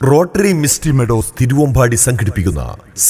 Rotary misty meadows Thiruvambady സംഘടിപ്പിക്കുന്ന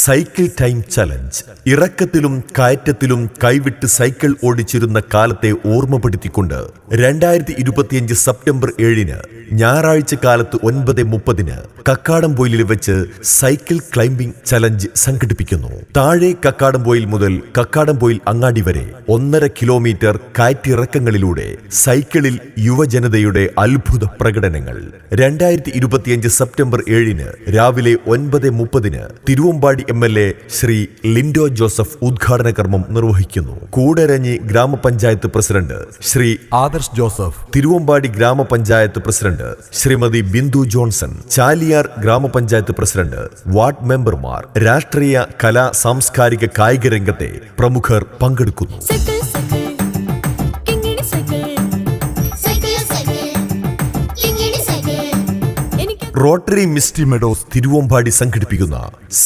cycle time challenge ഇറക്കത്തിലും കയറ്റത്തിലും കൈവിട്ട് cycle ഓടിച്ചിരുന്ന കാലത്തെ ഓർമ്മപ്പെടുത്തിക്കൊണ്ട് 2025 സെപ്റ്റംബർ 7 ഞായറാഴ്ച കാലത്ത് 9:30 കക്കാടംപൊയിലിൽ വെച്ച് സൈക്കിൾ ക്ലൈംബിംഗ് ചലഞ്ച് സംഘടിപ്പിക്കുന്നു. താഴെ കക്കാടംപൊയിൽ മുതൽ കക്കാടംപൊയിൽ അങ്ങാടി വരെ 1.5 കിലോമീറ്റർ കയറ്റിറക്കങ്ങളിലൂടെ സൈക്കിളിൽ യുവജനതയുടെ അത്ഭുത പ്രകടനങ്ങൾ. 2025 സെപ്റ്റംബർ 7 രാവിലെ 9:30 തിരുവമ്പാടി MLA ശ്രീ ലിൻഡോ ജോസഫ് ഉദ്ഘാടന കർമ്മം നിർവഹിക്കുന്നു. കൂടരഞ്ഞി ഗ്രാമപഞ്ചായത്ത് president Shri Adarsh Joseph, Thiruvambady Grama Panchayat president Shrimati Bindu Johnson, Chaliyar Grama Panchayat president, ward മെമ്പർമാർ, രാഷ്ട്രീയ കലാ സാംസ്കാരിക കായിക രംഗത്തെ പ്രമുഖർ പങ്കെടുക്കുന്നു. റോട്ടറി മിസ്റ്റി മെഡോസ് തിരുവമ്പാടി സംഘടിപ്പിക്കുന്ന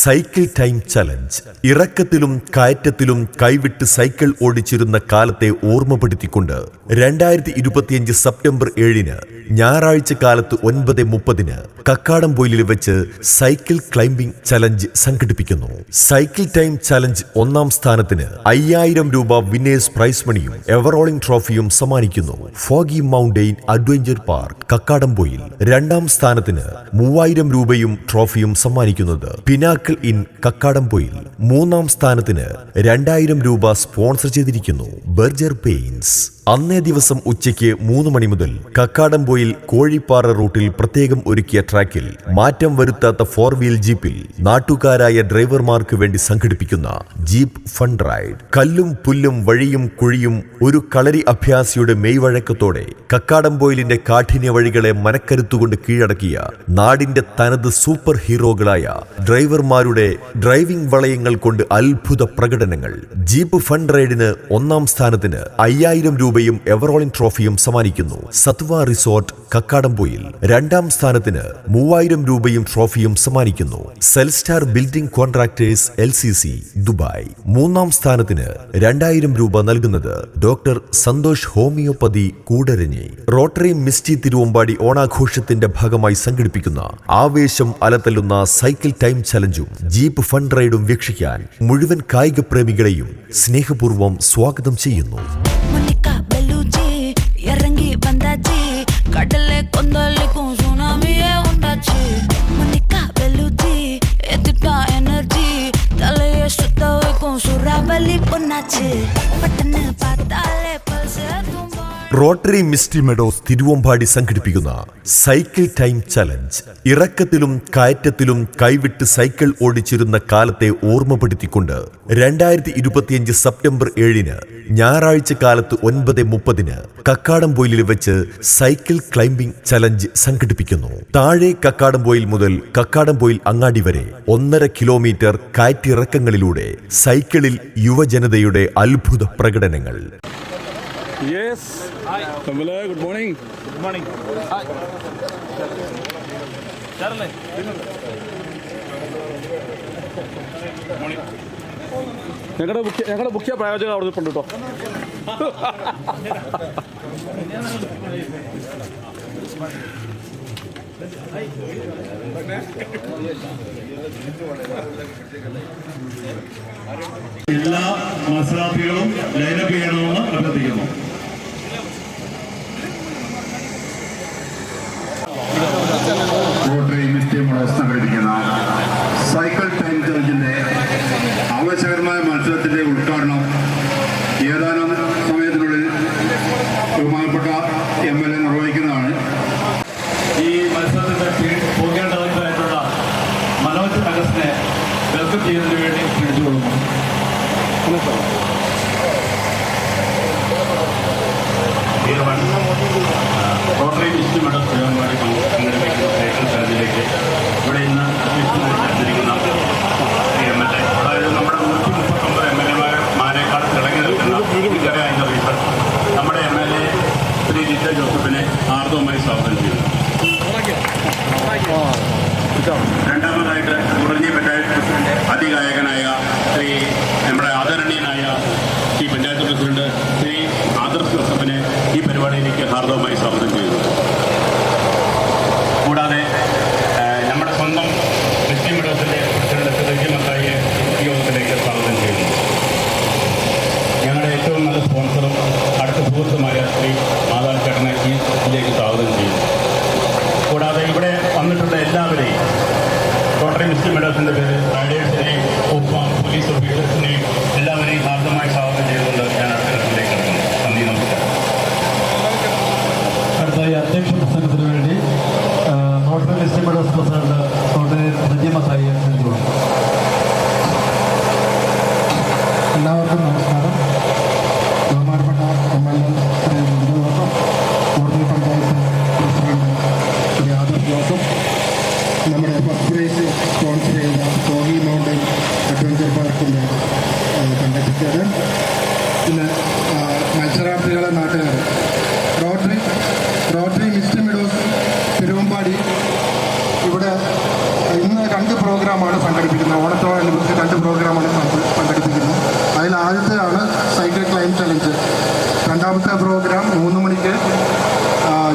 സൈക്കിൾ ടൈം ചലഞ്ച് ഇറക്കത്തിലും കയറ്റത്തിലും കൈവിട്ട് സൈക്കിൾ ഓടിച്ചിരുന്ന കാലത്തെ ഓർമ്മപ്പെടുത്തിക്കൊണ്ട് 2025 സെപ്റ്റംബർ 7 ഞായറാഴ്ച കാലത്ത് 9:30 കക്കാടംപൊയിലിൽ വെച്ച് സൈക്കിൾ ക്ലൈംബിംഗ് ചലഞ്ച് സംഘടിപ്പിക്കുന്നു. സൈക്കിൾ ടൈം ചലഞ്ച് 1ാം സ്ഥാനത്തിന് 5000 രൂപ വിന്നേഴ്സ് പ്രൈസ് മണിയും എവറോളിംഗ് ട്രോഫിയും സമ്മാനിക്കുന്നു. Foggy mountain adventure park Kakkadampoyil. 2ാം സ്ഥാനത്തിന് 3000 രൂപയും ട്രോഫിയും സമ്മാനിക്കുന്നത് പിനാക്കിൾ ഇൻ കക്കാടംപൊയിൽ. 3ാം സ്ഥാനത്തിന് 2000 രൂപ സ്പോൺസർ ചെയ്തിരിക്കുന്നു ബർജർ പെയിന്റ്സ്. അന്നേ ദിവസം ഉച്ചയ്ക്ക് 3 മണി മുതൽ കക്കാടംപൊയിൽ കോഴിപ്പാറ റൂട്ടിൽ പ്രത്യേകം ഒരുക്കിയ ട്രാക്കിൽ മാറ്റം വരുത്താത്ത 4 വീൽ ജീപ്പിൽ നാട്ടുകാരായ ഡ്രൈവർമാർക്ക് വേണ്ടി സംഘടിപ്പിക്കുന്ന ജീപ്പ് ഫൺ റൈഡ്. കല്ലും പുല്ലും വഴിയും കുഴിയും ഒരു കളരി അഭ്യാസിയുടെ മെയ്വഴക്കത്തോടെ കക്കാടംപൊയിലിന്റെ കാഠിന്യ വഴികളെ മനക്കരുത്തുകൊണ്ട് കീഴടക്കിയ നാടിന്റെ തനത് സൂപ്പർ ഹീറോകളായ ഡ്രൈവർമാരുടെ ഡ്രൈവിംഗ് വളയങ്ങൾ കൊണ്ട് അത്ഭുത പ്രകടനങ്ങൾ. ജീപ്പ് ഫൺ റൈഡിന് 1ാം സ്ഥാനത്തിന് 5000 രൂപയും എവറോളിംഗ് ട്രോഫിയും സമ്മാനിക്കുന്നു സത്വ റിസോർട്ട് കക്കാടംപൊയിൽ. 2ാം സ്ഥാനത്തിന് 3000 രൂപയും ട്രോഫിയും സമ്മാനിക്കുന്നു Celstar building contractors LCC Dubai. 3ാം സ്ഥാനത്തിന് 2000 രൂപ നൽകുന്നത് doctor Santhosh homeopathy Koodaranji. Rotary misty Thiruvambady ഓണാഘോഷത്തിന്റെ ഭാഗമായി സംഘടിപ്പിക്കുന്ന ആവേശം അലതല്ലുന്ന സൈക്കിൾ ടൈം ചലഞ്ചും ജീപ്പ് ഫൺ റൈഡും വീക്ഷിക്കാൻ മുഴുവൻ കായിക പ്രേമികളെയും സ്നേഹപൂർവ്വം സ്വാഗതം ചെയ്യുന്നു. கடலே கொந்தளிக்கும் சுனாமியே உண்டாச்சு. மணிக்கா வெலுதி எதிர்ப்பா எனர்ஜி தலையை சுத்த வைக்கும் சுறாவலி பொண்ணாச்சு. பட்டன்னு பார்த்தாலே பல்சே Thumba. Rotary misty meadows Thiruvambady സംഘടിപ്പിക്കുന്ന സൈക്കിൾ ടൈം ചലഞ്ച് ഇറക്കത്തിലും കയറ്റത്തിലും കൈവിട്ട് സൈക്കിൾ ഓടിച്ചിരുന്ന കാലത്തെ ഓർമ്മപ്പെടുത്തിക്കൊണ്ട് 2025 സെപ്റ്റംബർ 7 ഞായറാഴ്ച കാലത്ത് 9:30 കക്കാടംപൊയിലിൽ വെച്ച് സൈക്കിൾ ക്ലൈംബിംഗ് ചലഞ്ച് സംഘടിപ്പിക്കുന്നു. താഴെ കക്കാടംപൊയിൽ മുതൽ കക്കാടംപൊയിൽ അങ്ങാടി വരെ 1.5 കിലോമീറ്റർ കയറ്റിറക്കങ്ങളിലൂടെ സൈക്കിളിൽ യുവജനതയുടെ അത്ഭുത പ്രകടനങ്ങൾ. Yes. Hi. Kamala, good morning. Good morning. Hi. Charlie. Good morning. ഞങ്ങളുടെ മുഖ്യ പ്രായോജകർ അവിടെ ഉണ്ട് കേട്ടോ. എല്ലാ മത്സരാർത്ഥികളും ലൈനപ്പ് ചെയ്യണമെന്ന് അഭ്യർത്ഥിക്കുന്നു. റോട്ടറി മിസ്റ്റി മെഡോസ് സംഘടിപ്പിക്കുന്ന സൈക്കിൾ ടൈം ചലഞ്ചിന്റെ ആവേശകരമായ മത്സരത്തിന്റെ ഉദ്ഘാടനം ഏതാനും സമയത്തിനുള്ളിൽ ബഹുമാനപ്പെട്ട MLA നിർവഹിക്കുന്നതാണ്. ഈ മത്സരത്തിന്റെ പോകേണ്ടതായിട്ടുള്ള മനോജ് അഗസ്റ്റിനെ വെൽക്കം ചെയ്യുന്നതിന് വേണ്ടി ക്ഷണിച്ചുകൊള്ളുന്നു. റോട്ടറി മിസ്റ്റി മെഡോസ് തിരുവമ്പാടി സംഘടിപ്പിക്കുന്ന സൈക്കിൾ ചലഞ്ചിലേക്ക് ഇവിടെ ഇന്ന് അധ്യക്ഷനായിരിക്കുന്ന MLA, അതായത് നമ്മുടെ 139 MLA-മാരെക്കാൾ തിളങ്ങി നിൽക്കുന്ന നമ്മുടെ MLA ശ്രീ ലിൻഡോ ജോസഫിനെ ആർദ്രമായി സ്വാഗതം ചെയ്യുന്നു. രണ്ടാമതായിട്ട് കൂടരഞ്ഞി പഞ്ചായത്ത് പ്രസിഡന്റ് അതികായകനായ ശ്രീ നമ്മുടെ ആദരണീയനായ ഈ പഞ്ചായത്ത് പ്രസിഡന്റ് ശ്രീ ആദർശ് ജോസഫിനെ ഈ പരിപാടിയിലേക്ക് ഹാർദവമായി സ്വാഗതം ചെയ്യുന്നു. കൂടാതെ നമ്മുടെ എല്ലാവരെയും റോട്ടറി മിസ്റ്റി മെഡോസിൻ്റെ പേര് റൈഡേഴ്സിനെയും ഒപ്പം പോലീസ് ഓഫീസേഴ്സിനെയും എല്ലാവരെയും ഹാർദമായി സ്വാഗതം ചെയ്തുകൊണ്ട് ഞാൻ അടുത്ത ഘട്ടത്തിലേക്ക് കിടക്കുന്നു. നന്ദി, നമസ്കാരം. അടുത്തായി അധ്യക്ഷ പ്രസംഗത്തിന് വേണ്ടി rotary misty meadows president rotary Prajimathai ക്ഷണിച്ചുകൊള്ളു. എല്ലാവർക്കും നമസ്കാരം. ബഹുമാനപ്പെട്ട MLA Shri Bindu Joseph, rotary panchayat president Shri Adarsh Joseph, നമ്മുടെ ഫസ്റ്റ് പ്രൈസ് സ്പോൺസർ ചെയ്ത കോഹി മൗണ്ടൻ അഡ്വഞ്ചർ പാർക്കിൻ്റെ കണ്ടക്ടർ, പിന്നെ മത്സരാർത്ഥികളെ നാട്ടുകാർ, റോട്ടറി മിസ്റ്റി മെഡോസ് തിരുവമ്പാടി ഇവിടെ ഇന്ന് 2 പ്രോഗ്രാമാണ് സംഘടിപ്പിക്കുന്നത്. ഓണത്തോടനുബന്ധിച്ച് 2 പ്രോഗ്രാമാണ് സംഘടിപ്പിക്കുന്നത്. അതിൽ ആദ്യത്തെയാണ് സൈക്കിൾ ക്ലൈം ചലഞ്ച്. രണ്ടാമത്തെ പ്രോഗ്രാം 3 മണിക്ക്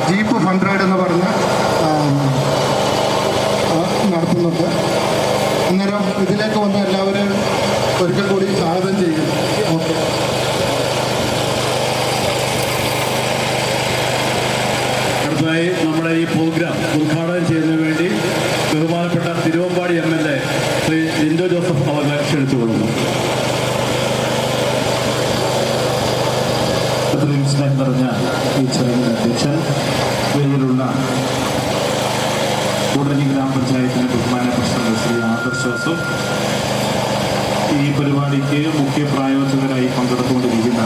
ജീപ്പ് ഫണ്ട് റൈഡ് എന്ന് പറഞ്ഞ് നടത്തുന്നുണ്ട്. അന്നേരം ഇതിലേക്ക് വന്ന എല്ലാവരും ഒരിക്കൽ കൂടി സ്വാഗതം ചെയ്യും. ഓക്കെ. അടുത്തതായി നമ്മുടെ ഈ പ്രോഗ്രാം ഉദ്ഘാടനം ചെയ്യുന്നതിന് വേണ്ടി ബഹുമാനപ്പെട്ട തിരുവമ്പാടി MLA ശ്രീ ലിൻഡോ ജോസഫ് അവരെ ക്ഷണിച്ചുകൊള്ളുന്നു. അത്രയും സ്നേഹം നിറഞ്ഞ ഈ ചടങ്ങിൻ്റെ അധ്യക്ഷൻ, വേദിയിലുള്ള കൂടരഞ്ഞി ഗ്രാമപഞ്ചായത്തിൻ്റെ ബഹുമാന പ്രസിഡന്റ് ശ്രീ ആദർശ് ജോസഫ്, ഈ പരിപാടിക്ക് മുഖ്യ പ്രായോജകരായി പങ്കെടുത്തുകൊണ്ടിരിക്കുന്ന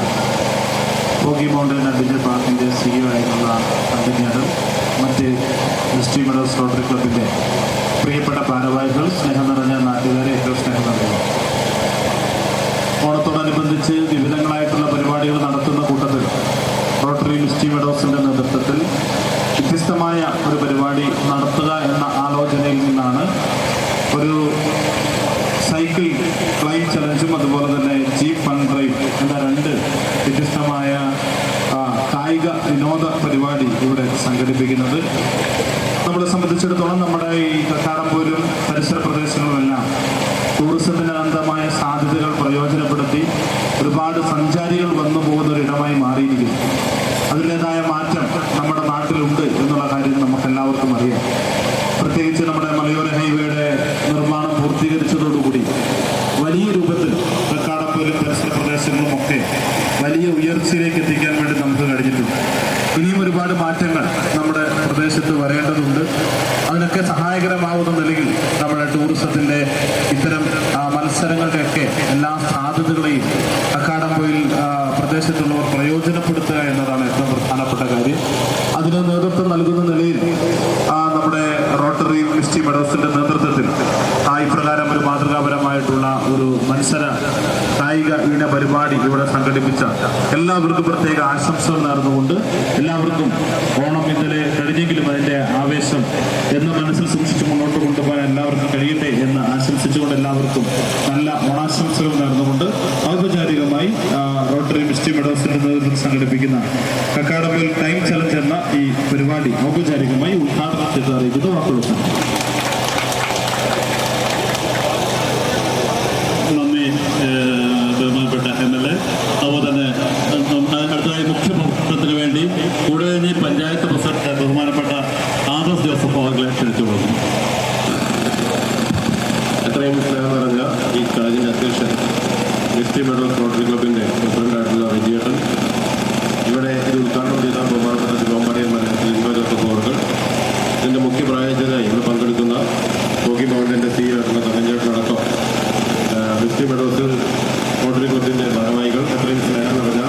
കോഹി മൗണ്ടൻ അഡ്വഞ്ചർ പാർക്കിൻ്റെ CEO ആയിട്ടുള്ള അന്തന്യാടും മറ്റ് മിസ്റ്റി മെഡോസ് റോട്ടറി ക്ലബിൻ്റെ പ്രിയപ്പെട്ട ഭാരവാഹികൾ, സ്നേഹം നിറഞ്ഞ നാട്ടുകാരെ, ഏറ്റവും സ്നേഹം നിറഞ്ഞു. ഓണത്തോടനുബന്ധിച്ച് വിവിധങ്ങളായിട്ടുള്ള പരിപാടികൾ നടത്തുന്ന കൂട്ടത്തിൽ റോട്ടറി മിസ്റ്റി മെഡോസിൻ്റെ നേതൃത്വത്തിൽ വ്യത്യസ്തമായ ഒരു പരിപാടി നടത്തുക എന്ന ആലോചനയിൽ നിന്നാണ് ഒരു സൈക്കിൾ ക്ലൈം ചലഞ്ചും അതുപോലെ തന്നെ ജീപ്പ് ഫണ്ട് ഡ്രൈവ് എന്ന 2 വ്യത്യസ്തമായ കായിക വിനോദ പരിപാടി ഇവിടെ സംഘടിപ്പിക്കുന്നത്. നമ്മളെ സംബന്ധിച്ചിടത്തോളം നമ്മുടെ ഈ കക്കാടംപോയിലും പരിസര പ്രദേശങ്ങളുമെല്ലാം ടൂറിസത്തിന് അനന്തമായ സാധ്യതകൾ പ്രയോജനപ്പെടുത്തി ഒരുപാട് സഞ്ചാരികൾ വന്നു പോകുന്ന ഒരിടമായി മാറിയിരിക്കുന്നു. അതിൻ്റെതായ മാറ്റം നമ്മുടെ നാട്ടിലുണ്ട് എന്നുള്ള കാര്യം നമുക്കെല്ലാവർക്കും അറിയാം. പ്രത്യേകിച്ച് നമ്മുടെ മലയോര ഹൈവേയുടെ നിർമ്മാണം പൂർത്തീകരിച്ചതോടുകൂടി വലിയ രൂപത്തിൽ കക്കാടംപോയിലും പരിസര പ്രദേശങ്ങളുമൊക്കെ വലിയ ഉയർച്ചയിലേക്ക് എത്തിക്കാൻ വേണ്ടി നമുക്ക് കഴിഞ്ഞിട്ടുണ്ട്. ഇനിയും ഒരുപാട് മാറ്റങ്ങൾ നമ്മുടെ പ്രദേശത്ത് വരേണ്ടതുണ്ട്. അതിനൊക്കെ സഹായകരമാവുന്ന നിലയിൽ നമ്മുടെ ടൂറിസത്തിൻ്റെ ഇത്തരം മത്സരങ്ങളുടെയൊക്കെ എല്ലാ സാധ്യതകളെയും കക്കാടംപോയിൽ പ്രദേശത്തുള്ളവർ പ്രയോജനപ്പെടുത്തുക എന്നതാണ് ഏറ്റവും പ്രധാനപ്പെട്ട കാര്യം. അതിന് നേതൃത്വം നൽകുന്ന നിലയിൽ നമ്മുടെ റോട്ടറി മിസ്റ്റി മെഡോസിൻ്റെ നേതൃത്വത്തിൽ ഇപ്രകാരം ഒരു മാതൃകാപരമായിട്ടുള്ള ഒരു മത്സര കായിക ഇന പരിപാടി ഇവിടെ സംഘടിപ്പിച്ച എല്ലാവർക്കും പ്രത്യേക ആശംസകൾ നേർന്നുകൊണ്ട് എല്ലാവർക്കും ഓണം ഇന്നലെ കഴിഞ്ഞെങ്കിലും അതിൻ്റെ ആവേശം എന്ന് മനസ്സിൽ സൂക്ഷിച്ച് മുന്നോട്ട് കൊണ്ടുപോകാൻ എല്ലാവർക്കും കഴിയട്ടെ എന്ന് ആശംസിച്ചുകൊണ്ട് എല്ലാവർക്കും നല്ല ഓണാശംസകൾ നേർന്നുകൊണ്ട് ഔപചാരികമായി റോട്ടറി മിസ്റ്റി മെഡോസിൻ്റെ നേതൃത്വത്തിൽ സംഘടിപ്പിക്കുന്ന കക്കാടംപോയിൽ ടൈം ചലഞ്ച് എന്ന ഈ പരിപാടി ഔപചാരികമായി ഉദ്ഘാടനം ചെയ്ത് അറിയിക്കുന്നത് വാക്കുകൾ. നന്ദി ബഹുമാനപ്പെട്ട MLA. അതുപോലെ തന്നെ അടുത്തതായി മുഖ്യ പ്രവർത്തനത്തിന് വേണ്ടി കൂടരഞ്ഞി പഞ്ചായത്ത് പ്രസിഡന്റ് ബഹുമാനപ്പെട്ട ആദർശ് ജോസഫ് അവരെ ക്ഷണിച്ചുകൊള്ളുന്നു. എത്രയും സ്നേഹം നിറഞ്ഞ ഈ ചടങ്ങിൻ്റെ അധ്യക്ഷൻ മിസ്റ്റി മെഡോസ് റോട്ടറി ക്ലബിൻ്റെ പ്രസിഡന്റായിട്ടുള്ള വിജയേട്ടൻ, ഇവിടെ ഇത് ഉദ്ഘാടനം ചെയ്ത ബഹുമാനപ്പെട്ട തിരുവമ്പാടി MLA ലിൻഡോ ജോസഫ് അവർ, ഇതിൻ്റെ മുഖ്യ പ്രായോജകരായി ഇന്ന് പങ്കെടുക്കുന്ന കോഹി മൗണ്ടൻ്റെ CEO ആയിട്ടുള്ള തമിഴ്നാട്ടിനടക്കം മിസ്റ്റി മെഡോസ് റോട്ടറി ക്ലബിൻ്റെ ഭാരവാഹികൾ, എത്രയും സ്നേഹം നിറഞ്ഞ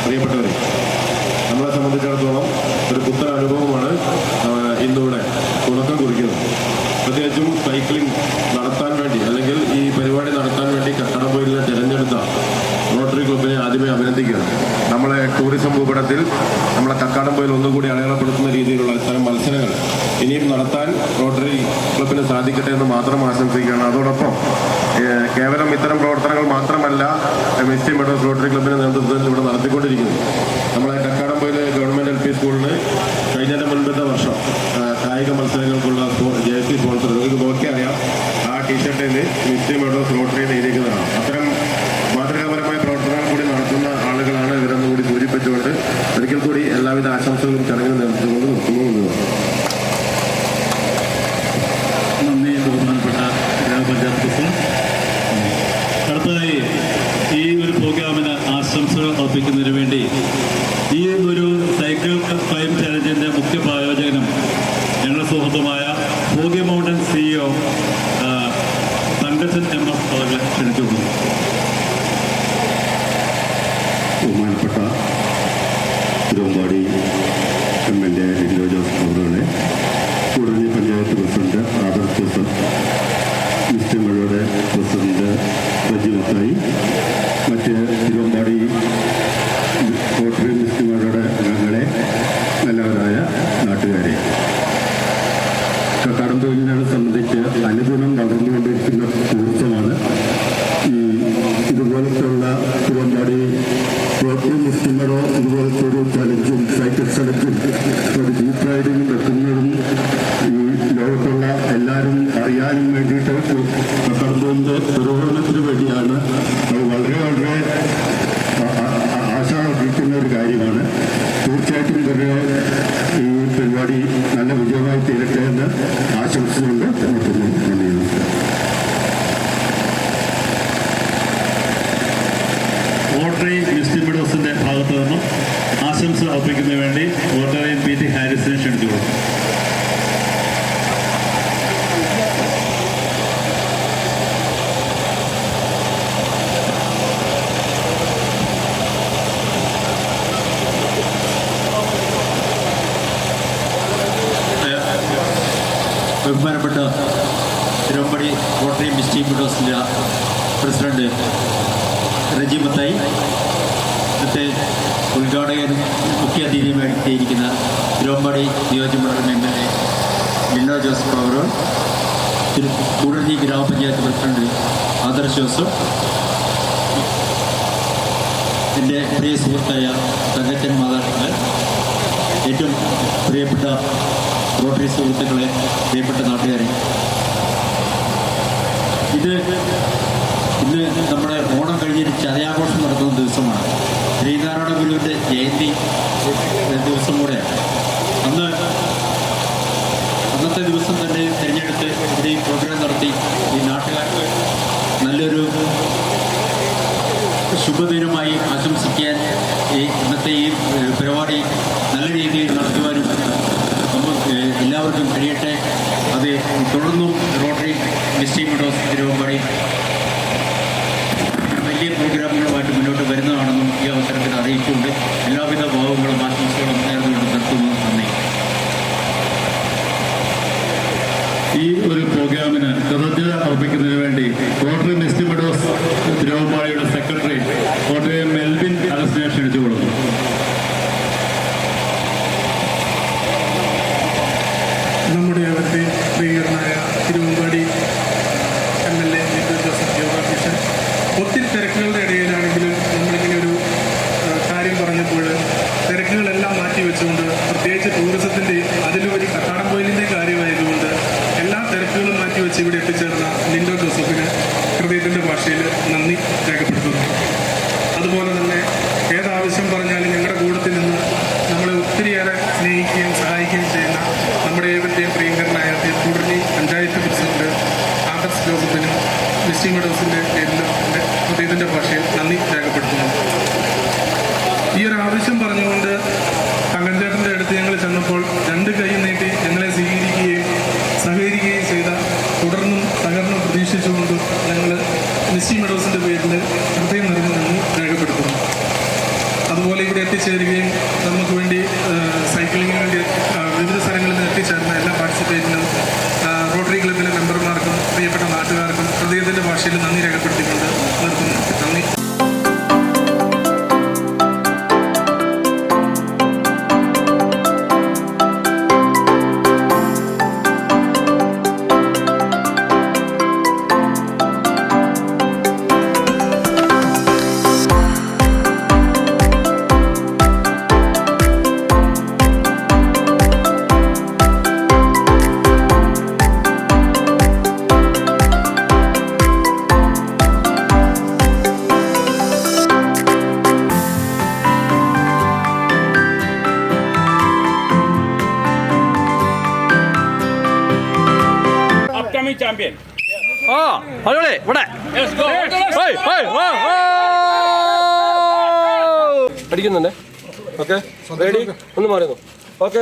പ്രിയപ്പെട്ടവരെ, നമ്മളെ സംബന്ധിച്ചിടത്തോളം ഒരു പുത്തൻ അനുഭവമാണ് ഇന്നിവിടെ തുടക്കം കുറിക്കുന്നത്. പ്രത്യേകിച്ചും സൈക്ലിംഗ് നടത്താൻ വേണ്ടി അല്ലെങ്കിൽ ഈ പരിപാടി നടത്താൻ വേണ്ടി കക്കാടംപോയിലിനെ തിരഞ്ഞെടുത്ത റോട്ടറി ക്ലബിനെ ആദ്യമേ അഭിനന്ദിക്കുകയാണ്. നമ്മളെ ടൂറിസം ഭൂപടത്തിൽ നമ്മളെ കക്കാടംപോയിൽ ഒന്നുകൂടി അടയാളപ്പെടുത്തുന്ന രീതിയിലുള്ള ഇത്തരം മത്സരങ്ങൾ ഇനിയും നടത്താൻ റോട്ടറി ക്ലബിന് സാധിക്കട്ടെ എന്ന് മാത്രം ആശംസിക്കുകയാണ്. അതോടൊപ്പം കേവലം ഇത്തരം പ്രവർത്തനങ്ങൾ മാത്രമല്ല മിസ്റ്റി മെഡോസ് റോട്ടറി ക്ലബിൻ്റെ നേതൃത്വത്തിൽ ഇവിടെ നടത്തിക്കൊണ്ടിരിക്കുന്നത്. നമ്മളെ കക്കാടംപോയിലെ ഗവൺമെൻറ് LP സ്കൂളിന് കഴിഞ്ഞ മുൻപത്തെ വർഷം കായിക മത്സരങ്ങൾക്കുള്ള JC സ്പോൺസർ നിങ്ങൾക്ക് നോക്കിയാൽ അറിയാം. ആ ടീഷർട്ടിൽ മിസ്റ്റി മെഡോസ് റോട്ടറി എഴുതിയിരിക്കുന്നതാണ്. അത്തരം മാതൃകാപരമായ പ്രവർത്തനങ്ങൾ കൂടി നടത്തുന്ന ആളുകളാണ് ഇവരെന്ന് കൂടി സൂചിപ്പിച്ചുകൊണ്ട് ഒരിക്കൽ കൂടി എല്ലാവിധ ആശംസകളും ചടങ്ങിന് നിർത്തുന്നത്. CEO തങ്കച്ചൻ MS അവരെ ക്ഷണിച്ചുകൊള്ളുന്നു. ബഹുമാനപ്പെട്ട തിരുവമ്പാടി MLA ലിൻഡോ ജോസഫ് അവരുടെ കൂടരഞ്ഞി പഞ്ചായത്ത് പ്രസിഡന്റ് ആദർശ് ജോസഫ്, മുസ്ലിങ്ങളുടെ പ്രസിഡന്റ് റജി മത്തായി, മറ്റ് തിരുവമ്പാടി റോട്ടറി മുസ്ലിങ്ങളുടെ അംഗങ്ങളെ, നല്ലവരായ നാട്ടുകാരെ, കക്കാടംപൊയിലിനെ സംബന്ധിച്ച് അനുദിനം വളർന്നുകൊണ്ടിരിക്കുന്ന ഊർജ്ജമാണ് ഇതുപോലത്തുള്ള തിരുവമ്പാടി റോട്ടറി മുസ്ലിമറോ ഇതുപോലത്തെ ഒരു ചലഞ്ചും സൈക്കിൾ ചലഞ്ചും ഒരു ജീപ്പ് റൈഡിങ്ങും വെക്കുന്നതും ഈ ലോകത്തുള്ള എല്ലാവരും അറിയാനും വേണ്ടിയിട്ട് കക്കാടംപൊയിലിൻ്റെ പുരോഗമനത്തിന് വേണ്ടിയാണ്. അത് വളരെ വളരെ ആശാർഹിക്കുന്ന ഒരു കാര്യമാണ്. തീർച്ചയായിട്ടും ഇവരുടെ ഈ പരിപാടി നല്ല വിജയമായി തീരട്ടെ എന്ന് ആശംസിച്ചുകൊണ്ട് നിർത്തുന്നു. നന്ദി. റോട്ടറി മിസ്റ്റി മെഡോസിൻ്റെ ഭാഗത്തു നിന്നും ആശംസ അർപ്പിക്കുന്നതിന് വേണ്ടി റോട്ടറി PT ഹാരിസിനെ ക്ഷണിച്ചുകൊള്ളുന്നു. ബഹുമാനപ്പെട്ട തിരുവമ്പാടി റോട്ടറി മിസ്റ്റി മെഡോസിൻ്റെ പ്രസിഡന്റ് റജി മത്തായി, ഇന്നത്തെ ഉദ്ഘാടകനും മുഖ്യ അതിഥിയുമായി എത്തിയിരിക്കുന്ന തിരുവമ്പാടി നിയോജകമണ്ഡലം MLA ലിൻഡോ ജോസഫ് അവർ, കൂടരഞ്ഞി ഗ്രാമപഞ്ചായത്ത് പ്രസിഡന്റ് ആദർശ് ജോസഫ്, എൻ്റെ പ്രിയ സുഹൃത്തായ തങ്കച്ചൻ മാതാപിതാക്കൾ, ഏറ്റവും പ്രിയപ്പെട്ട റോട്ടറി സുഹൃത്തുക്കളെ, പ്രിയപ്പെട്ട നാട്ടുകാരെ, ഇന്ന് നമ്മുടെ ഓണം കഴിഞ്ഞൊരു ചതയാഘോഷം നടത്തുന്ന ദിവസമാണ്. ശ്രീനാരായണ ഗുരുവിൻ്റെ ജയന്തി ദിവസം കൂടെയാണ്. അന്നത്തെ ദിവസം തന്നെ തിരഞ്ഞെടുത്ത് ഇവിടെ ഈ പ്രോഗ്രാം നടത്തി ഈ നാട്ടുകാർക്ക് നല്ലൊരു ശുഭദിനമായി ആശംസിക്കാൻ ഇന്നത്തെ ഈ പരിപാടി നല്ല രീതിയിൽ നടത്തുവാനും നമുക്ക് എല്ലാവർക്കും കഴിയട്ടെ. അത് തുടർന്നും റോട്ടറി മിസ്റ്റി മെഡോസ് തിരുവമ്പാടി വലിയ പ്രോഗ്രാമുകളുമായിട്ട് മുന്നോട്ട് വരുന്നതാണെന്നും ഈ അവസരത്തിൽ അറിയിച്ചുകൊണ്ട് എല്ലാവിധ ഭാവങ്ങളും ആശംസകളും നേർന്നുകൊണ്ട് നിർത്തുന്നു. നന്ദി. ഈ ഒരു പ്രോഗ്രാമിന് കൃതജ്ഞത അർപ്പിക്കുന്നതിന് വേണ്ടി റോട്ടറി മിസ്റ്റി മെഡോസ് തിരുവമ്പാടിയുടെ സെക്രട്ടറി റോട്ടറി മെൽവിൻ അലസിനെ ക്ഷണിച്ചുകൊള്ളുന്നു. നമ്മുടെ അവരുടെ പ്രിയനായ തിരുവമ്പാടി MLA ലിൻഡോ ജോസഫ് യോഗാധ്യക്ഷൻ, ഒത്തിരി തിരക്കുകളുടെ ഇടയിലാണെങ്കിലും നമ്മളിങ്ങനെ ഒരു കാര്യം പറഞ്ഞപ്പോൾ തിരക്കുകളെല്ലാം മാറ്റി വെച്ചുകൊണ്ട്, പ്രത്യേകിച്ച് ടൂറിസത്തിൻ്റെ അതിലുപരി കക്കാടംപൊയിലിൻ്റെ കാര്യമായതുകൊണ്ട് എല്ലാ തിരക്കുകളും മാറ്റി വെച്ച് ഇവിടെ എത്തിച്ചേർന്ന ലിൻഡോ ജോസഫിന് ഹൃദയത്തിൻ്റെ ഭാഷയിൽ നന്ദി രേഖപ്പെടുത്തുന്നു. അതുപോലെ തന്നെ ഏതാവശ്യം പറഞ്ഞാലും ഞങ്ങളുടെ കൂട്ടത്തിൽ നിന്ന് നമ്മളെ ഒത്തിരിയേറെ സ്നേഹിക്കുകയും സഹായിക്കുകയും ചെയ്യുന്ന നമ്മുടെ ഏവരുടെയും പ്രിയങ്കരനായ കൂടരഞ്ഞി പഞ്ചായത്ത് പ്രസിഡന്റ് ആദർശ് ജോസഫിനും മിസ്റ്റി മെഡോസിൻ്റെ പേരിൽ എൻ്റെ ഹൃദയത്തിൻ്റെ ഭാഷയിൽ നന്ദി രേഖപ്പെടുത്തുന്നു. ഈ ഒരു ആവശ്യം പറഞ്ഞുകൊണ്ട് തങ്കച്ചേട്ടൻ്റെ അടുത്ത് ഞങ്ങൾ ചെന്നപ്പോൾ രണ്ട് കൈ നീട്ടി ഞങ്ങളെ സ്വീകരിക്കുകയും സഹകരിക്കുകയും ചെയ്ത, തുടർന്നും സഹകരണം പ്രതീക്ഷിച്ചുകൊണ്ടും ഞങ്ങൾ മിസ്റ്റി മെഡോസിൻ്റെ പേരിൽ ഹൃദയം നിറഞ്ഞ് നന്ദി രേഖപ്പെടുത്തുന്നു. അതുപോലെ ഇവിടെ എത്തിച്ചേരുകയും നമുക്ക് വേണ്ടി സൈക്ലിങ്ങിന് വേണ്ടി വിവിധ സ്ഥലങ്ങളിൽ നിന്ന് എത്തിച്ചേർന്ന എല്ലാ പാർട്ടിസിപ്പേറ്റിനും റോട്ടറി ക്ലബിലെ മെമ്പർമാർക്കും പ്രിയപ്പെട്ട നാട്ടുകാർക്കും ഹൃദയത്തിൻ്റെ ഭാഷയിൽ നന്ദി രേഖപ്പെടുത്തിക്കൊണ്ട് നിർത്തുന്നു. നന്ദി. ചാമ്പ്യൻ ഇവിടെ അടിക്കുന്നുണ്ടേ. ഓക്കെ, റെഡി, ഒന്ന് മാറുന്നു. ഓക്കെ.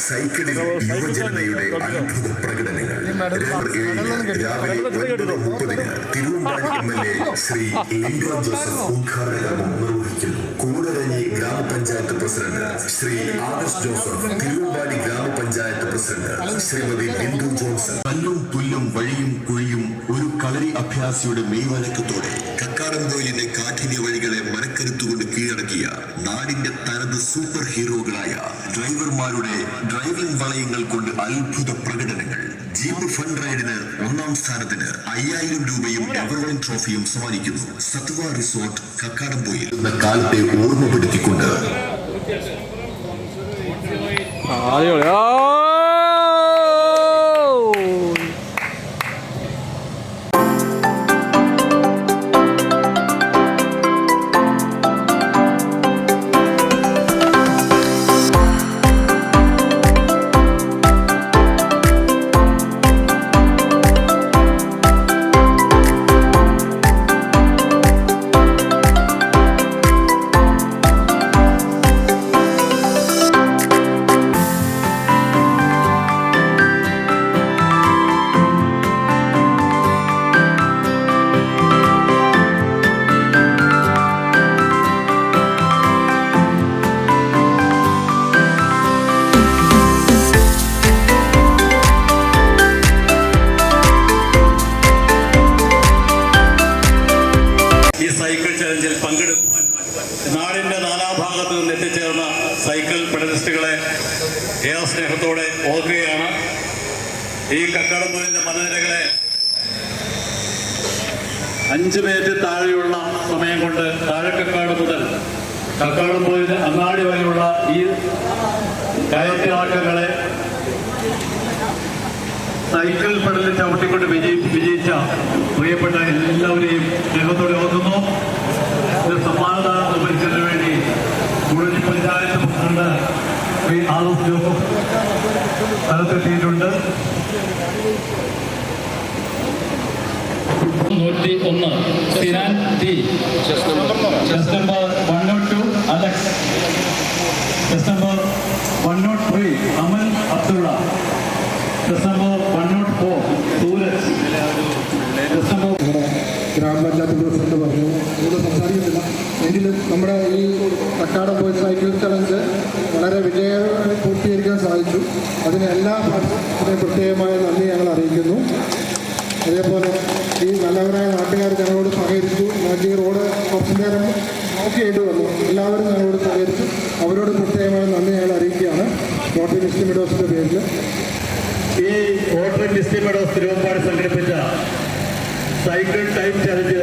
സൈക്കിളിൽ യുവജനതയുടെ അത്ഭുത പ്രകടനങ്ങൾ. രാവിലെ 9:30 തിരുവമ്പാടി MLA ശ്രീ ലിൻഡോ ജോസഫ് ഉദ്ഘാടനം നിർവഹിക്കുന്നു. കൂടരഞ്ഞി ഗ്രാമപഞ്ചായത്ത് president Shri Adarsh Joseph, Thiruvambady Grama Panchayat president Shrimati Lindo Johnson. കല്ലും പുല്ലും വഴിയും കുഴിയും ഒരു കളരി അഭ്യാസിയുടെ മെയ്വഴക്കത്തോടെ കക്കാടംപൊയിലിന്റെ കാഠിന്യ വഴികളെ മനക്കരുത്തുകൊണ്ട് കീഴടക്കിയ നാടിന്റെ തനത് സൂപ്പർ ഹീറോകളായ ഡ്രൈവർമാരുടെ ഡ്രൈവിംഗ് വളയങ്ങൾ കൊണ്ട് അത്ഭുത പ്രകടനങ്ങൾ. ജീപ്പ് ഫണ്ട് റൈഡിന് 1ാം സ്ഥാനത്തിന് 5000 രൂപയും എവറോളിംഗ് ട്രോഫിയും സമ്മാനിക്കുന്നു. സത്വ റിസോർട്ട് കക്കാടംപൊയിൽ എന്ന കാലത്തെ ഓർമ്മപ്പെടുത്തിക്കൊണ്ട് നാടിൻ്റെ നാനാഭാഗത്തു നിന്ന് എത്തിച്ചേർന്ന സൈക്കിൾ പെഡലിസ്റ്റുകളെ ഏറെ സ്നേഹത്തോടെ ഓർക്കുകയാണ്. ഈ കക്കാടംപൊയിലിൻ്റെ മലനിരകളെ 5 മിനിറ്റ് താഴെയുള്ള സമയം കൊണ്ട് താഴെക്കക്കാട് മുതൽ കക്കാടംപൊയിൽ അങ്ങാടി വരെയുള്ള ഈ കയറ്റിറക്കങ്ങളെ സൈക്കിൾ പെഡലിൽ ചവിട്ടിക്കൊണ്ട് വിജയിച്ച പ്രിയപ്പെട്ട എല്ലാവരെയും സ്നേഹത്തോടെ ഓർക്കുന്നു. ഇത് സമ്മാനദാനം നിർവഹിച്ചതിനു വേണ്ടി കൂടരഞ്ഞി പഞ്ചായത്ത് പ്രസിഡന്റ് ശ്രീ ആദർശ് ജോസഫ് സ്ഥലത്തെത്തിയിട്ടുണ്ട്. 101 Sinan T, chest number 102 Alex, chest number 103 Amal Abdullah, chest number 104 Sooraj, chest number grama panchayat president പറഞ്ഞു. ഇവിടെ സംസാരിക്കുന്നില്ല. എങ്കിലും നമ്മുടെ ഈ കക്കാടംപൊയിൽ സൈക്കിൾ ചലഞ്ച് വളരെ വിജയകരമായി പൂർത്തീകരിക്കാൻ സാധിച്ചു. അതിന് എല്ലാ ഭാഗത്തിനും പ്രത്യേകമായ നന്ദി ഞങ്ങൾ അറിയിക്കുന്നു. അതേപോലെ ഈ നല്ലവരായ നാട്ടുകാർ ഞങ്ങളോട് സഹകരിച്ചു. ഞങ്ങൾക്ക് ഈ റോഡ് കുറച്ചു നേരം നോക്കിയിട്ട് വന്നു. എല്ലാവരും ഞങ്ങളോട് സഹകരിച്ചു. അവരോട് പ്രത്യേകമായ നന്ദി ഞങ്ങൾ അറിയിക്കുകയാണ് റോട്ടറി മിസ്റ്റി മെഡോസിൻ്റെ പേരിൽ. ഈ റോട്ടറി മിസ്റ്റി മെഡോസ് തിരുവമ്പാടി സംഘടിപ്പിച്ച cycle time challenge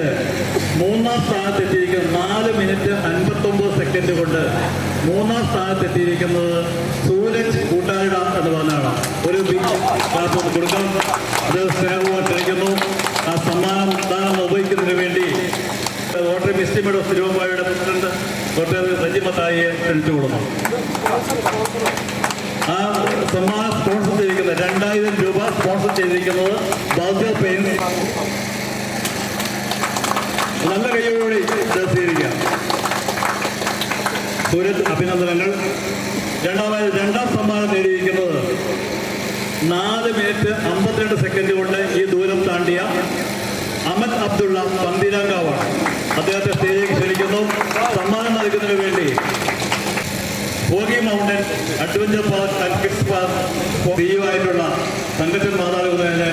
3ാം സ്ഥാനത്തെത്തിയിരിക്കുന്നത് 4 minute 59 second കൊണ്ട് 3ാം സ്ഥാനത്തെത്തിയിരിക്കുന്നത് സൂരജ് കൂട്ടാരിട എന്ന് പറഞ്ഞാണ്. ഒരു ക്ലാസ് കൊടുക്കാം. അത് സ്നേഹമായി ക്ഷണിക്കുന്നു. ആ സമ്മാനം ദാനം നിർവഹിക്കുന്നതിന് വേണ്ടി റോട്ടറി മിസ്റ്റി മെഡോസ് തിരുവമ്പാടിയുടെ പ്രസിഡന്റ് ഡോക്ടർ സജിമത്തായിയെ ക്ഷണിച്ചുകൊള്ളുന്നു. ആ സമ്മാനം സ്പോൺസർ ചെയ്തിരിക്കുന്നത് 2000 രൂപ സ്പോൺസർ ചെയ്തിരിക്കുന്നത് ബൗദ്ധ പെയിൻസ്. നല്ല കൈയോടെ സ്വീകരിക്കാം. സൂരജ് അഭിനന്ദനങ്ങൾ. 2ാം സമ്മാനം നേടിയിരിക്കുന്നത് 4 മിനിറ്റ് 52 സെക്കൻഡ് കൊണ്ട് ഈ ദൂരം താണ്ടിയ അമൽ അബ്ദുള്ള പന്തീരാങ്കാവാണ്. അദ്ദേഹത്തെ സ്റ്റേജിലേക്ക് ക്ഷണിക്കുന്നു. സമ്മാനം നൽകുന്നതിന് വേണ്ടി ഹോഗി mountain adventure park and kids park CEO ആയിട്ടുള്ള സംഘടന മാതാപിതാക്കളെ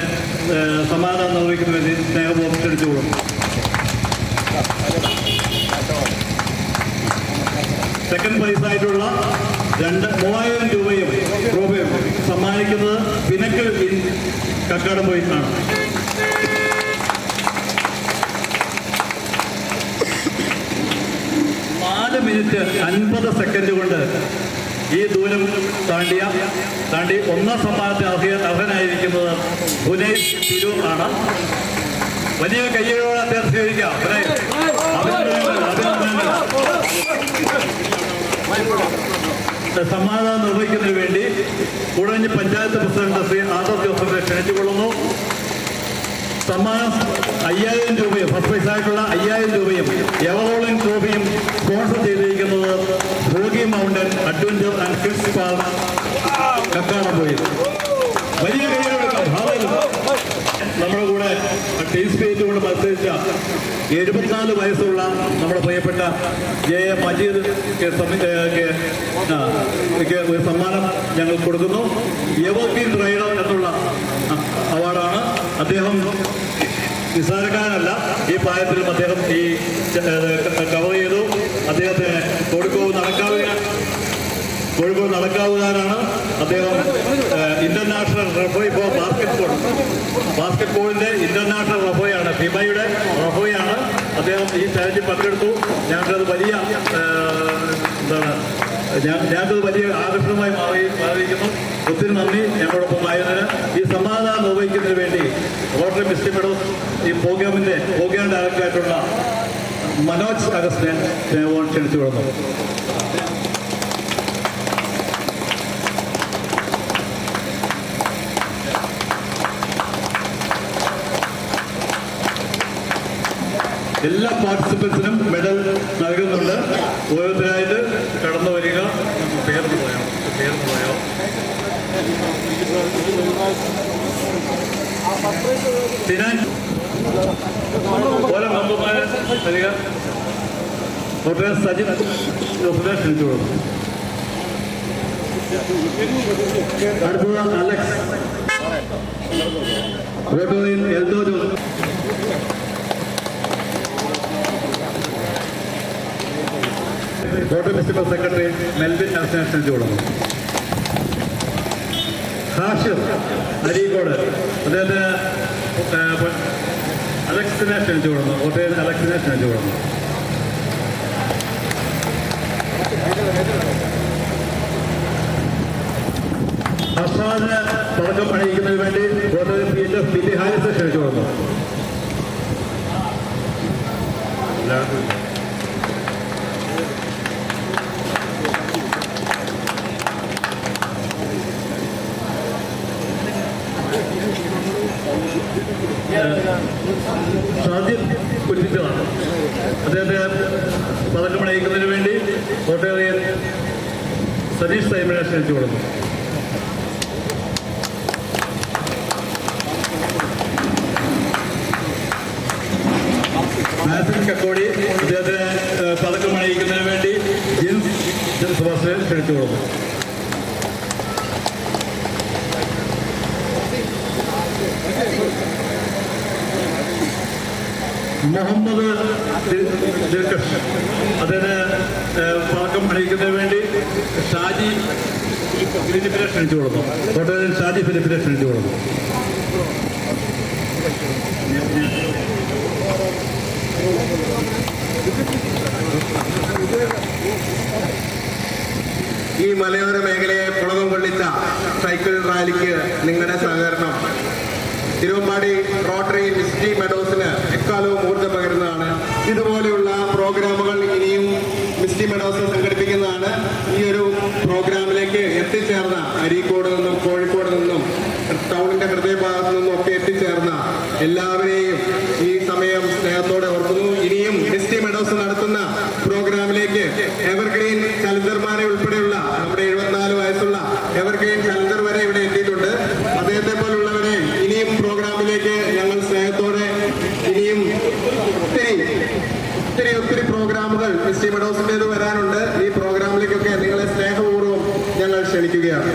സമ്മാനം നിർവഹിക്കുന്നതിന് വേണ്ടി സ്നേഹപൂർവ്വം ക്ഷണിച്ചുകൊള്ളും. സെക്കൻഡ് പ്രൈസായിട്ടുള്ള 3000 രൂപയും ട്രോഫിയും സമ്മാനിക്കുന്നത് പിനക്കൽ ഇൻ കക്കാടംപൊയിലാണ്. മിനിറ്റ് 50 സെക്കൻഡ് കൊണ്ട് ഈ ദൂരം താണ്ടി 1ാം സമ്മാനത്തിന് അർഹനായിരിക്കുന്നത് ബുനൈസ് തിരൂർ ആണ്. വലിയ കയ്യോടെ അദ്ദേഹം സ്വീകരിക്കാം. സമ്മാനം നിർവഹിക്കുന്നതിന് വേണ്ടി കൂടരഞ്ഞി പഞ്ചായത്ത് പ്രസിഡന്റ് ശ്രീ ആദർശ് ജോസഫിനെ ക്ഷണിച്ചുകൊള്ളുന്നു. സമ്മാനം 5000 രൂപയും ഫസ്റ്റ് പ്രൈസായിട്ടുള്ള 5000 രൂപയും എവറോളിംഗ് ട്രോഫിയും സ്പോൺസർ ചെയ്തിരിക്കുന്നത് ഹോഗി mountain adventure and kids park കൂടെ മത്സരിച്ച 74 വയസ്സുള്ള നമ്മുടെ പ്രിയപ്പെട്ട JM മജീദ് ഒരു സമ്മാനം ഞങ്ങൾ കൊടുക്കുന്നു. എവർഗ്രീൻ റൈഡർ എന്നുള്ള അവാർഡാണ്. അദ്ദേഹം നിസ്സാരക്കാരനല്ല. ഈ പ്രായത്തിലും അദ്ദേഹം ഈ കവർ ചെയ്തു. അദ്ദേഹത്തിന് കോഴിക്കോട് നടക്കാവുകാരാണ്. അദ്ദേഹം ഇന്റർനാഷണൽ റഫറി ഫോർ ബാസ്കറ്റ്ബോളിന്റെ ഇന്റർനാഷണൽ റഫറിയാണ്, ഫിബയുടെ റഫറിയാണ്. അദ്ദേഹം ഈ ചാലഞ്ചിൽ പങ്കെടുത്തു. ഞങ്ങൾക്കത് വലിയ ഞങ്ങൾക്കത് വലിയ ആകർഷണമായി മാറിയിരിക്കുന്നു. ഒത്തിരി നന്ദി ഞങ്ങളോടൊപ്പം ആയതിന്. ഈ സമ്മാനം നിർവഹിക്കുന്നതിന് വേണ്ടി റോട്ടറി മിസ്റ്റി മെഡോസ് ഈ പ്രോഗ്രാം ഡയറക്ടറായിട്ടുള്ള മനോജ് അഗസ്റ്റിനെ ക്ഷണിച്ചു കൊടുക്കുന്നു. എല്ലാ പാർട്ടിസിപ്പൻസിനും മെഡൽ നൽകുന്നുണ്ട്. ഓരോരുത്തരായിട്ട് കടന്നു വരിക. പേർന്നു പോയോ? ഓരോ മെമ്പർമാരെ വരിക. സജിത് ക്ഷണിച്ചു കൊടുക്കും. അടുത്തത് Alex Eldhojo. Rotary festival secretary Melvin national കൊടുക്കുന്നു. ഹാഷിർ അരീക്കോട് അദ്ദേഹത്തിന് അലക്സിനെ ക്ഷണിച്ചു കൊടുക്കുന്നു. കോട്ടയം അലക്സിനെ ക്ഷണിച്ചു കൊടുക്കുന്നു. അർഷാദിന് തുടക്കം അണിയിക്കുന്നതിന് വേണ്ടി കോട്ടയം PH ഹാരിസ് ക്ഷണിച്ചു കൊടുക്കുന്നു. ഷാജിദ് കുറ്റിച്ചതാണ്. അദ്ദേഹത്തെ പതക്കം അണിയിക്കുന്നതിന് വേണ്ടി കോട്ടയം സതീഷ് സൈമനെ ക്ഷണിച്ചു കൊടുക്കുന്നു. മാസിൻ കക്കോടി അദ്ദേഹത്തിന് പതക്കം അണിയിക്കുന്നതിന് വേണ്ടി ജിൻസ് സുഭാഷിനെ ക്ഷണിച്ചു കൊടുക്കുന്നു. മുഹമ്മദ് ദിൽകഷ് അദ്ദേഹത്തിന് പതക്കം അണിയിക്കുന്നതിന് വേണ്ടി ഷാജി ഫിലിപ്പിനെ ക്ഷണിച്ചു കൊടുക്കുന്നു. കോട്ടയത്തിൽ ഷാജി ഫിലിപ്പിനെ ക്ഷണിച്ചു കൊടുക്കുന്നു. ഈ മലയോര മേഖലയെ പുളകം കൊള്ളിച്ച സൈക്കിൾ റാലിക്ക് നിങ്ങളുടെ സഹകരണം തിരുവമ്പാടി റോട്ടറി മിസ്റ്റി മെഡോസിന് എക്കാലവും ഊർജ്ജം പകരുന്നതാണ്. ഇതുപോലെയുള്ള പ്രോഗ്രാമുകൾ ഇനിയും മിസ്റ്റി മെഡോസ് സംഘടിപ്പിക്കുന്നതാണ്. ഈ ഒരു പ്രോഗ്രാമിലേക്ക് എത്തിച്ചേർന്ന അരീക്കോട് നിന്നും കോഴിക്കോട് നിന്നും ടൗണിന്റെ ഹൃദയഭാഗത്തു നിന്നും ഒക്കെ എത്തിച്ചേർന്ന എല്ലാവരെയും ഈ സമയം സ്നേഹത്തോടെ ഓർക്കുന്നു. ഇനിയും മിസ്റ്റി മെഡോസ് നടത്തുന്ന പ്രോഗ്രാമിലേക്ക് എവർഗ്രീൻ ചലഞ്ചർമാരെ ഉൾപ്പെടെയുള്ള നമ്മുടെ 74 വയസ്സുള്ള എവർഗ്രീൻ ചലഞ്ചർ വരെ ഇവിടെ എത്തിയിട്ടുണ്ട്. അദ്ദേഹത്തെ പോലുള്ളവരെ ഇനിയും പ്രോഗ്രാമിലേക്ക് ഞങ്ങൾ സ്നേഹത്തോടെ ഇനിയും ഒത്തിരി പ്രോഗ്രാമുകൾ മിസ്റ്റി മെഡോസിൻ്റേത് വരാനുണ്ട്. ഈ പ്രോഗ്രാമിലേക്കൊക്കെ നിങ്ങളെ സ്നേഹപൂർവ്വം ഞങ്ങൾ ക്ഷണിക്കുകയാണ്.